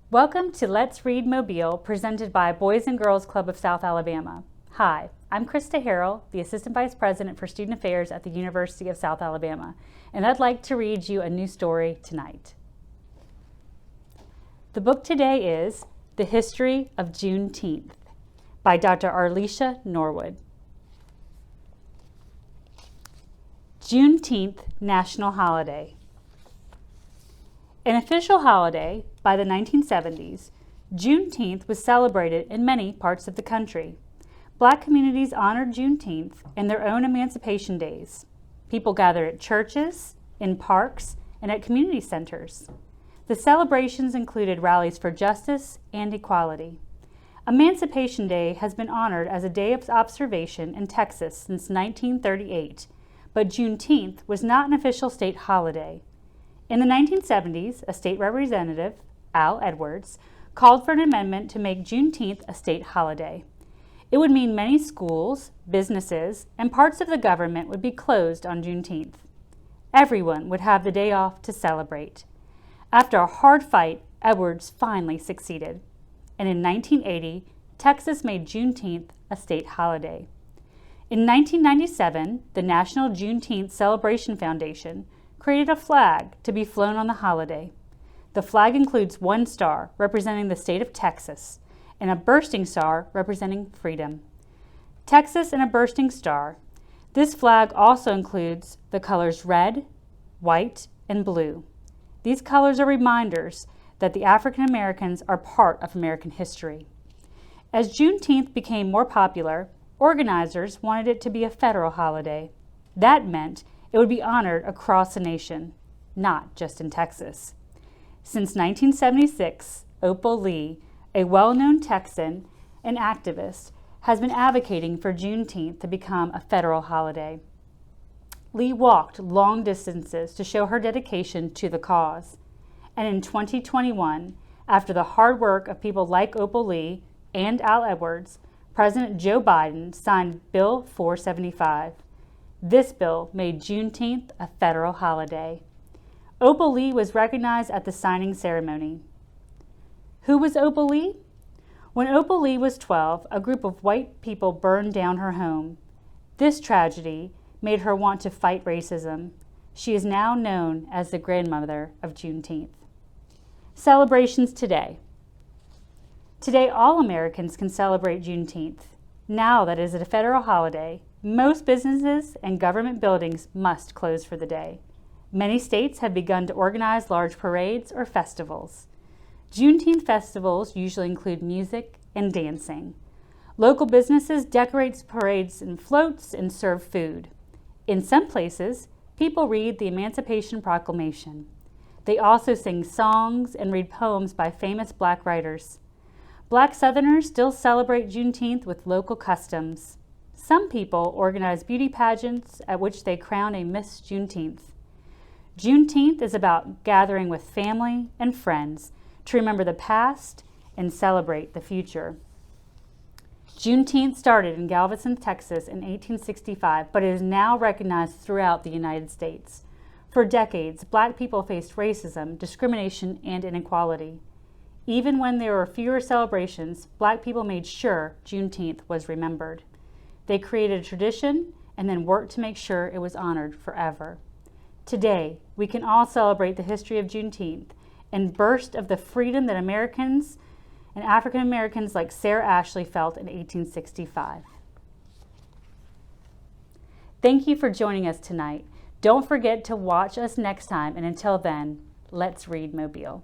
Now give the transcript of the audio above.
Welcome to Let's Read Mobile, presented by Boys and Girls Club of South Alabama. Hi, I'm Krista Harrell, the Assistant Vice President for Student Affairs at the University of South Alabama, and I'd like to read you a new story tonight. The book today is The History of Juneteenth by Dr. Arlisha Norwood. Juneteenth National Holiday. An official holiday by the 1970s, Juneteenth was celebrated in many parts of the country. Black communities honored Juneteenth in their own emancipation days. People gathered at churches, in parks, and at community centers. The celebrations included rallies for justice and equality. Emancipation Day has been honored as a day of observation in Texas since 1938, but Juneteenth was not an official state holiday. In the 1970s, a state representative, Al Edwards, called for an amendment to make Juneteenth a state holiday. It would mean many schools, businesses, and parts of the government would be closed on Juneteenth. Everyone would have the day off to celebrate. After a hard fight, Edwards finally succeeded. And in 1980, Texas made Juneteenth a state holiday. In 1997, the National Juneteenth Celebration Foundation created a flag to be flown on the holiday. The flag includes one star representing the state of Texas and a bursting star representing freedom. Texas and a bursting star. This flag also includes the colors red, white, and blue. These colors are reminders that the African Americans are part of American history. As Juneteenth became more popular, organizers wanted it to be a federal holiday. That meant it would be honored across the nation, not just in Texas. Since 1976, Opal Lee, a well-known Texan and activist, has been advocating for Juneteenth to become a federal holiday. Lee walked long distances to show her dedication to the cause. And in 2021, after the hard work of people like Opal Lee and Al Edwards, President Joe Biden signed Bill 475. This bill made Juneteenth a federal holiday. Opal Lee was recognized at the signing ceremony. Who was Opal Lee? When Opal Lee was 12, a group of white people burned down her home. This tragedy made her want to fight racism. She is now known as the grandmother of Juneteenth. Celebrations today. Today, all Americans can celebrate Juneteenth. Now that it is a federal holiday, most businesses and government buildings must close for the day. Many states have begun to organize large parades or festivals. Juneteenth festivals usually include music and dancing. Local businesses decorate parades and floats and serve food. In some places, people read the Emancipation Proclamation. They also sing songs and read poems by famous Black writers. Black Southerners still celebrate Juneteenth with local customs. Some people organize beauty pageants at which they crown a Miss Juneteenth. Juneteenth is about gathering with family and friends to remember the past and celebrate the future. Juneteenth started in Galveston, Texas in 1865, but it is now recognized throughout the United States. For decades, Black people faced racism, discrimination, and inequality. Even when there were fewer celebrations, Black people made sure Juneteenth was remembered. They created a tradition and then worked to make sure it was honored forever. Today, we can all celebrate the history of Juneteenth and burst of the freedom that Americans and African Americans like Sarah Ashley felt in 1865. Thank you for joining us tonight. Don't forget to watch us next time, and until then, let's read Mobile.